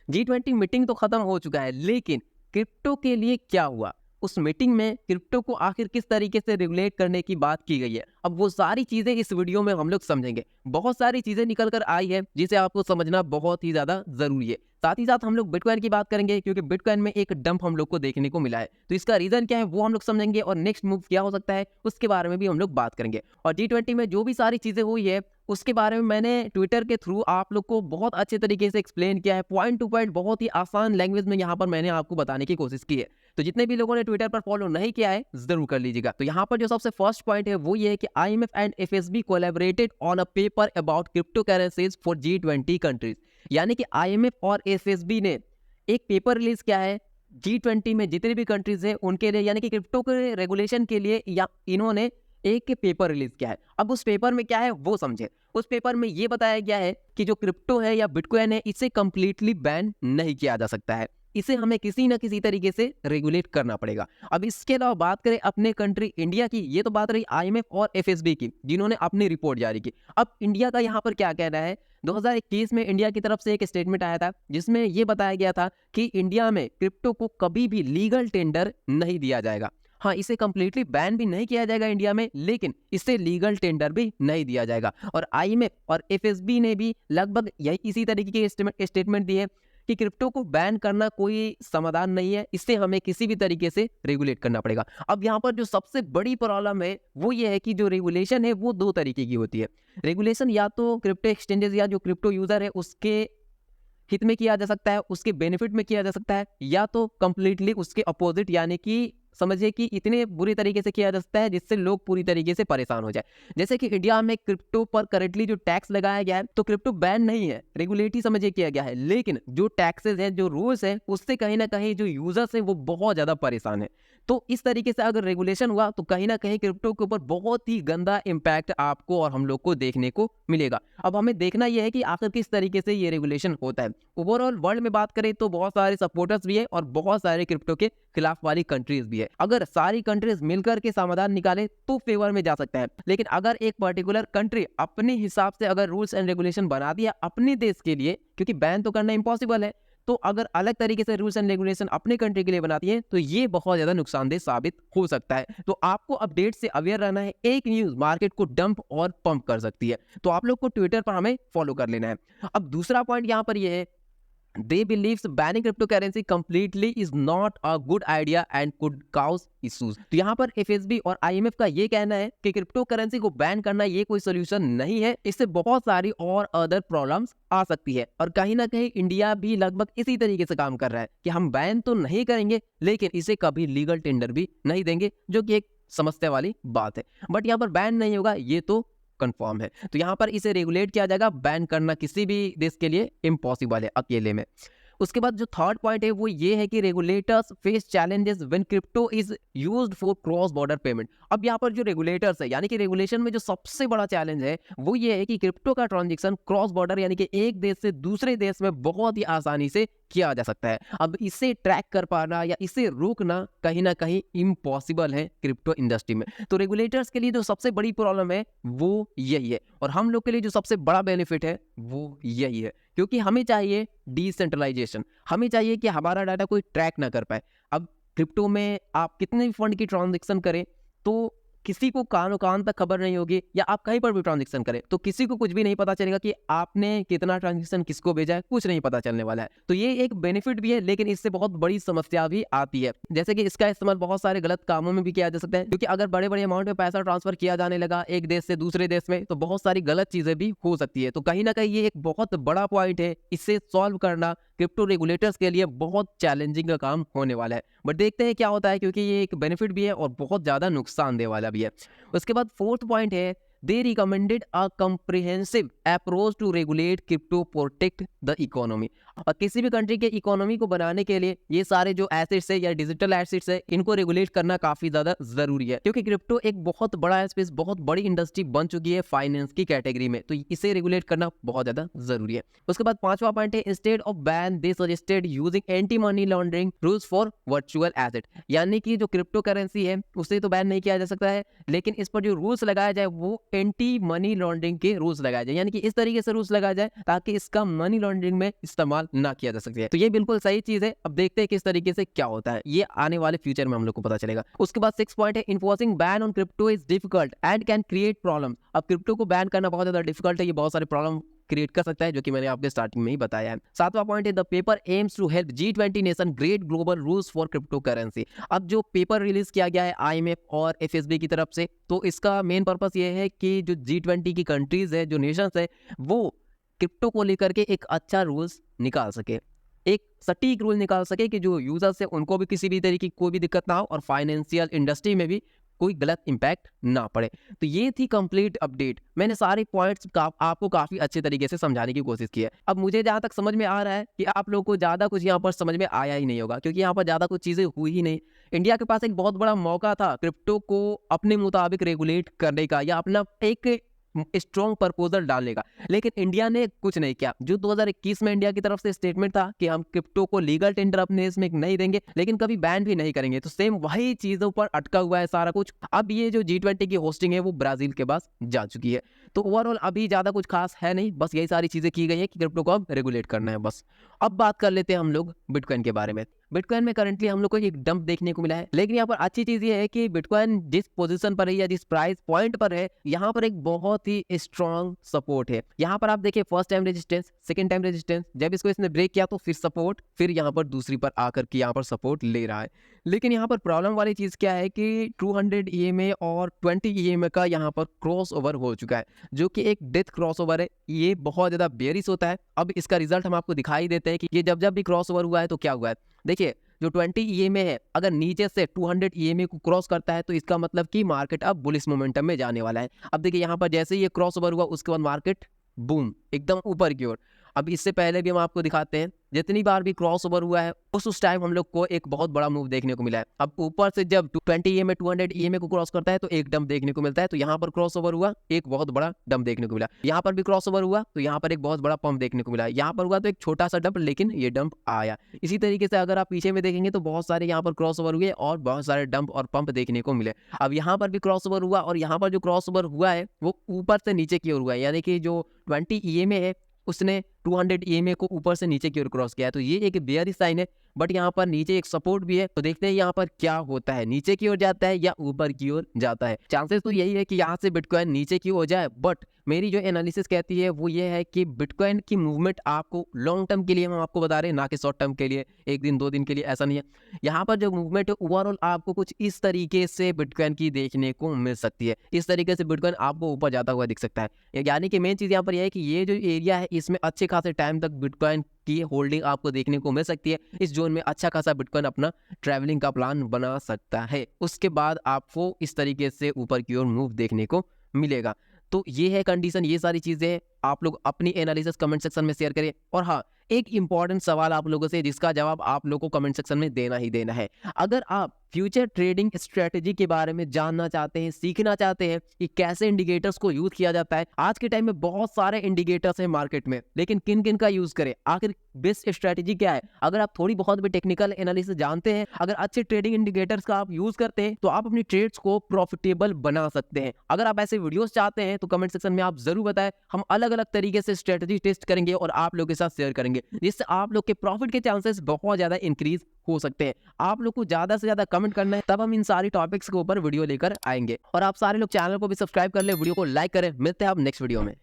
G20 meeting तो खत्म हो चुका है, लेकिन क्रिप्टो के लिए क्या हुआ? उस मीटिंग में क्रिप्टो को आखिर किस तरीके से रेगुलेट करने की बात की गई है, अब वो सारी चीजें इस वीडियो में हम लोग समझेंगे। बहुत सारी चीजें निकल कर आई है जिसे आपको समझना बहुत ही ज्यादा जरूरी है। साथ ही साथ हम लोग बिटकॉइन की बात करेंगे, क्योंकि बिटकॉइन में एक डंप हम लोग को देखने को मिला है, तो इसका रीजन क्या है वो हम लोग समझेंगे, और नेक्स्ट मूव क्या हो सकता है उसके बारे में भी हम लोग बात करेंगे। और G20 में जो भी सारी चीजें हुई है उसके बारे में मैंने ट्विटर के थ्रू आप लोग को बहुत अच्छे तरीके से एक्सप्लेन किया है, पॉइंट टू पॉइंट, बहुत ही आसान लैंग्वेज में यहाँ पर मैंने आपको बताने की कोशिश की है। तो जितने भी लोगों ने ट्विटर पर फॉलो नहीं किया है जरूर कर लीजिएगा। तो यहाँ पर जो सबसे फर्स्ट पॉइंट है वो ये है कि IMF and FSB collaborated on a paper about crypto currencies for G20 countries. यानी कि IMF और FSB ने एक पेपर रिलीज किया है G20 में जितने भी कंट्रीज है उनके लिए, यानी कि क्रिप्टो के रेगुलेशन के लिए, या इन्होंने एक पेपर रिलीज किया है। अब उस पेपर में क्या है वो समझे। उस पेपर में ये बताया गया है कि जो क्रिप्टो है या बिटकॉइन है इसे कंप्लीटली बैन नहीं किया जा सकता है, इसे हमें किसी ना किसी तरीके से रेगुलेट करना पड़ेगा। अब इसके अलावा बात करें अपने कंट्री इंडिया की, ये तो बात रही IMF और FSB की जिन्होंने अपनी रिपोर्ट जारी की। अब इंडिया का यहाँ पर क्या कहना है, 2021 में इंडिया की तरफ से एक स्टेटमेंट आया था जिसमें यह बताया गया था कि इंडिया में क्रिप्टो को कभी भी लीगल टेंडर नहीं दिया जाएगा। हाँ, इसे कंप्लीटली बैन भी नहीं किया जाएगा इंडिया में, लेकिन इसे लीगल टेंडर भी नहीं दिया जाएगा। और IMF और FSB ने भी लगभग यही इसी तरीके की स्टेटमेंट दी है कि क्रिप्टो को बैन करना कोई समाधान नहीं है, इससे हमें किसी भी तरीके से रेगुलेट करना पड़ेगा। अब यहाँ पर जो सबसे बड़ी प्रॉब्लम है वो ये है कि जो रेगुलेशन है वो दो तरीके की होती है। रेगुलेशन या तो क्रिप्टो एक्सचेंजेस या जो क्रिप्टो यूजर है उसके हित में किया जा सकता है, उसके बेनिफिट में किया जा सकता है, या तो कंप्लीटली उसके अपोजिट, यानी कि समझिए कि इतने बुरी तरीके से किया जा सकता है जिससे लोग पूरी तरीके से परेशान हो जाए। जैसे कि इंडिया में क्रिप्टो पर करेंटली जो टैक्स लगाया गया है, तो क्रिप्टो बैन नहीं है, रेगुलेट ही समझिए किया गया है, लेकिन जो टैक्सेस हैं, जो रूल्स हैं, उससे कहीं ना कहीं जो यूजर्स हैं वो बहुत ज्यादा परेशान है। तो इस तरीके से अगर रेगुलेशन हुआ तो कहीं ना कहीं क्रिप्टो के ऊपर बहुत ही गंदा इम्पैक्ट आपको और हम लोग को देखने को मिलेगा। अब हमें देखना यह है कि आखिर किस तरीके से ये रेगुलेशन होता है। ओवरऑल वर्ल्ड में बात करें तो बहुत सारे सपोर्टर्स भी है और बहुत सारे क्रिप्टो के खिलाफ वाली कंट्रीज भी है। अगर सारी कंट्रीज मिलकर के समाधान निकाले तो फेवर में जा सकता है, लेकिन अगर एक पर्टिकुलर कंट्री अपने हिसाब से अगर रूल्स एंड रेगुलेशन बना दिया अपने देश के लिए, क्योंकि बैन तो करना इम्पॉसिबल है, तो अगर अलग तरीके से रूल्स एंड रेगुलेशन अपने कंट्री के लिए बनाती है तो ये बहुत ज्यादा नुकसानदेह साबित हो सकता है। तो आपको अपडेट से अवेयर रहना है, एक न्यूज मार्केट को डंप और पंप कर सकती है, तो आप लोग को ट्विटर पर हमें फॉलो कर लेना है। अब दूसरा पॉइंट यहाँ पर यह है, they believes banning cryptocurrency completely is not a good idea and could cause issues। तो यहाँ पर FSB और IMF का ये कहना है कि क्रिप्टो करेंसी को बैन करना ये कोई सोल्यूशन नहीं है, इससे बहुत सारी और अदर प्रॉब्लम्स आ सकती है। और कहीं ना कहीं इंडिया भी लगभग इसी तरीके से काम कर रहा है कि हम बैन तो नहीं करेंगे लेकिन इसे कभी लीगल टेंडर भी नहीं देंगे, जो कि एक समस्या वाली बात है। बट यहाँ पर बैन नहीं होगा ये तो कंफर्म है। तो यहाँ पर इसे रेगुलेट किया जाएगा, बैन करना किसी भी देश के लिए इम्पॉसिबल है अकेले में। उसके बाद जो थर्ड पॉइंट है वो ये है कि regulators face challenges when crypto is used for cross border payment. अब यहाँ पर जो रेगुलेटर्स है, यानी कि रेगुलेशन में जो सबसे बड़ा चैलेंज है वो ये है कि क्रिप्टो का ट्रांजेक्शन क्रॉस बॉर्डर, यानी कि एक देश से दूसरे देश में बहुत ही आसानी से किया जा सकता है। अब इसे ट्रैक कर पाना या इसे रोकना कहीं ना कहीं इम्पॉसिबल है क्रिप्टो इंडस्ट्री में। तो रेगुलेटर्स के लिए जो सबसे बड़ी प्रॉब्लम है वो यही है, और हम लोग के लिए जो सबसे बड़ा बेनिफिट है वो यही है, क्योंकि हमें चाहिए डिसेंट्रलाइजेशन, हमें चाहिए कि हमारा डाटा कोई ट्रैक ना कर पाए। अब क्रिप्टो में आप कितने भी फंड की ट्रांजेक्शन करें तो किसी को कानो कान तक खबर नहीं होगी, या आप कहीं पर भी ट्रांजेक्शन करें तो किसी को कुछ भी नहीं पता चलेगा कि आपने कितना ट्रांजेक्शन किसको भेजा है, कुछ नहीं पता चलने वाला है। तो ये एक बेनिफिट भी है, लेकिन इससे बहुत बड़ी समस्या भी आती है, जैसे कि इसका इस्तेमाल बहुत सारे गलत कामों में भी किया जा सकता है, क्योंकि अगर बड़े बड़े अमाउंट में पैसा ट्रांसफर किया जाने लगा एक देश से दूसरे देश में तो बहुत सारी गलत चीजें भी हो सकती है। तो कहीं ना कहीं ये एक बहुत बड़ा पॉइंट है, इससे सॉल्व करना क्रिप्टो रेगुलेटर्स के लिए बहुत चैलेंजिंग का काम होने वाला है। बट देखते हैं क्या होता है, क्योंकि ये एक बेनिफिट भी है और बहुत ज्यादा नुकसानदेह वाला भी है। उसके बाद फोर्थ पॉइंट है, they recommended a comprehensive approach to regulate crypto protect the economy। और किसी भी कंट्री के इकोनॉमी को बनाने के लिए ये सारे जो एसेट्स है या डिजिटल एसेट्स है इनको रेगुलेट करना काफी ज्यादा जरूरी है, क्योंकि क्रिप्टो एक बहुत बड़ा स्पेस, बहुत बड़ी इंडस्ट्री बन चुकी है फाइनेंस की कैटेगरी में, तो इसे रेगुलेट करना बहुत ज्यादा जरूरी है। उसके बाद पांचवा पॉइंट है, instead of ban they suggested using anti money laundering rules for virtual asset. यानी कि जो क्रिप्टो करेंसी है उसे तो बैन नहीं किया जा सकता है, लेकिन इस पर जो रूल्स लगाया जाए वो एंटी मनी लॉन्ड्रिंग के रूल्स लगाए जाए, यानी कि इस तरीके से रूल्स लगाए जाए ताकि इसका मनी लॉन्ड्रिंग में इस्तेमाल ना किया जा सके। तो ये बिल्कुल सही चीज है। अब देखते हैं किस तरीके से क्या होता है, ये आने वाले फ्यूचर में हम लोग को पता चलेगा। उसके बाद 6 पॉइंट है, enforcing ban on crypto is difficult and can create problem. अब क्रिप्टो को बैन करना बहुत ज्यादा डिफिकल्ट है, ये बहुत सारे प्रॉब्लम क्रिएट कर सकता है, जो कि मैंने आपके स्टार्टिंग में ही बताया है। 7वां पॉइंट है, the paper aims to help G20 nation great global rules for crypto currency. अब जो पेपर रिलीज किया गया है IMF और FSB की तरफ से, तो इसका मेन पर्पस ये है कि जो G20 की कंट्रीज है, जो नेशंस है, वो क्रिप्टो को लेकर के एक अच्छा रूल्स निकाल सके, एक सटीक रूल निकाल सके कि जो यूजर्स है उनको भी किसी भी तरीके की कोई भी दिक्कत ना हो और फाइनेंशियल इंडस्ट्री में भी कोई गलत इंपैक्ट ना पड़े। तो ये थी कंप्लीट अपडेट। मैंने सारे पॉइंट्स आपको काफी अच्छे तरीके से समझाने की कोशिश की है। अब मुझे जहां तक समझ में आ रहा है कि आप लोगों को ज्यादा कुछ यहाँ पर समझ में आया ही नहीं होगा, क्योंकि यहाँ पर ज्यादा कुछ चीजें हुई ही नहीं। इंडिया के पास एक बहुत बड़ा मौका था क्रिप्टो को अपने मुताबिक रेगुलेट करने का या अपना एक स्ट्रॉन्ग प्रपोजल डालने का, लेकिन इंडिया ने कुछ नहीं किया। जो 2021 में इंडिया की तरफ से स्टेटमेंट था कि हम क्रिप्टो को लीगल टेंडर अपने इसमें नहीं देंगे, लेकिन कभी बैन भी नहीं करेंगे, तो सेम वही चीजों पर अटका हुआ है सारा कुछ। अब ये जो G20 की होस्टिंग है वो ब्राजील के पास जा चुकी है। तो ओवरऑल अभी ज्यादा कुछ खास है नहीं, बस यही सारी चीजें की गई है कि क्रिप्टो को अब रेगुलेट करना है बस। अब बात कर लेते हैं हम लोग बिटकॉइन के बारे में। बिटकॉइन में करंटली हम लोग को एक डंप देखने को मिला है, लेकिन यहाँ पर अच्छी चीज ये है कि बिटकॉइन जिस पोजीशन पर है या जिस प्राइस पॉइंट पर है, यहाँ पर एक बहुत ही स्ट्रॉन्ग सपोर्ट है। यहाँ पर आप देखिए, first time resistance, second time resistance, जब इसको इसने ब्रेक किया तो फिर सपोर्ट, फिर यहाँ पर दूसरी पर आकर के यहाँ पर सपोर्ट ले रहा है। लेकिन यहाँ पर प्रॉब्लम वाली चीज क्या है कि 200 EMA और 20 EMA का यहाँ पर क्रॉस ओवर हो चुका है, जो कि एक डेथ क्रॉस ओवर है। ये बहुत ज्यादा बेयरिश होता है। अब इसका रिजल्ट हम आपको दिखाई देते हैं कि ये जब जब भी क्रॉस ओवर हुआ है तो क्या हुआ है। देखिए, जो 20 EMA है, अगर नीचे से 200 EMA को क्रॉस करता है तो इसका मतलब कि मार्केट अब बुलिश मोमेंटम में जाने वाला है। अब देखिए, यहाँ पर जैसे ही ये क्रॉस ओवर हुआ उसके बाद मार्केट बूम एकदम ऊपर की ओर। अब इससे पहले भी हम आपको दिखाते हैं, जितनी बार भी क्रॉस ओवर हुआ है उस टाइम हम लोग को एक बहुत बड़ा मूव देखने को मिला है। अब ऊपर से जब 20 EMA 200 EMA को क्रॉस करता है तो एक डंप देखने को मिलता है। तो यहाँ पर क्रॉस ओवर हुआ, एक बहुत बड़ा डंप देखने को मिला। यहाँ पर भी क्रॉस ओवर हुआ तो यहाँ पर एक बहुत बड़ा पंप देखने को मिला। यहाँ पर हुआ तो एक छोटा सा डंप, लेकिन ये डंप आया। इसी तरीके से अगर आप पीछे में देखेंगे तो बहुत सारे यहाँ पर क्रॉस ओवर हुए और बहुत सारे डंप और पंप देखने को मिले। अब यहाँ पर भी क्रॉस ओवर हुआ और यहाँ पर जो क्रॉस ओवर हुआ है वो ऊपर से नीचे की ओर हुआ है, यानी कि जो 20 EMA है उसने 200 EMA को ऊपर से नीचे की ओर क्रॉस किया है। तो ये एक बेयरिश साइन है, बट यहाँ पर नीचे एक सपोर्ट भी है। तो देखते हैं यहाँ पर क्या होता है, नीचे की ओर जाता है या ऊपर की ओर जाता है। चांसेस तो यही है कि यहाँ से बिटकॉइन नीचे की ओर जाए, बट मेरी जो एनालिसिस कहती है वो ये है कि बिटकॉइन की मूवमेंट आपको लॉन्ग टर्म के लिए हम आपको बता रहे हैं, ना कि शॉर्ट टर्म के लिए, एक दिन दो दिन के लिए, ऐसा नहीं है। यहाँ पर जो मूवमेंट है ओवरऑल आपको कुछ इस तरीके से बिटकॉइन की देखने को मिल सकती है। इस तरीके से बिटकॉइन आपको ऊपर जाता हुआ दिख सकता है। यानी कि मेन चीज यहाँ पर यह है कि ये जो एरिया है इसमें अच्छे खासे टाइम तक बिटकॉइन की होल्डिंग आपको देखने को मिल सकती है। इस जोन में अच्छा खासा बिटकॉइन अपना ट्रैवलिंग का प्लान बना सकता है। उसके बाद आपको इस तरीके से ऊपर की ओर मूव देखने को मिलेगा। तो ये है कंडीशन, ये सारी चीजें आप लोग अपनी एनालिसिस कमेंट सेक्शन में शेयर करें। और हाँ, एक इंपॉर्टेंट सवाल आप लोगों से, जिसका जवाब आप लोगों को कमेंट सेक्शन में देना ही देना है। अगर आप फ्यूचर ट्रेडिंग स्ट्रेटेजी के बारे में जानना चाहते हैं, सीखना चाहते हैं कि कैसे इंडिकेटर्स को यूज किया जाता है, आज के टाइम में बहुत सारे इंडिकेटर्स हैं मार्केट में, लेकिन किन किन का यूज करें, आखिर बेस्ट स्ट्रेटेजी क्या है। अगर आप थोड़ी बहुत भी टेक्निकल एनालिसिस जानते हैं, अगर अच्छे ट्रेडिंग इंडिकेटर्स का आप यूज करते हैं, तो आप अपनी ट्रेड्स को प्रॉफिटेबल बना सकते हैं। अगर आप ऐसे वीडियोस चाहते हैं तो कमेंट सेक्शन में आप जरूर बताएं, हम अलग अलग तरीके से स्ट्रेटेजी टेस्ट करेंगे और आप लोगों के साथ शेयर करेंगे, जिससे आप लोग के प्रॉफिट के चांसेस बहुत ज्यादा इंक्रीज हो सकते हैं। आप लोग को ज्यादा से ज्यादा कमेंट करना है, तब हम इन सारी टॉपिक्स के ऊपर वीडियो लेकर आएंगे। और आप सारे लोग चैनल को भी सब्सक्राइब कर ले, वीडियो को लाइक करें। मिलते हैं आप नेक्स्ट वीडियो में।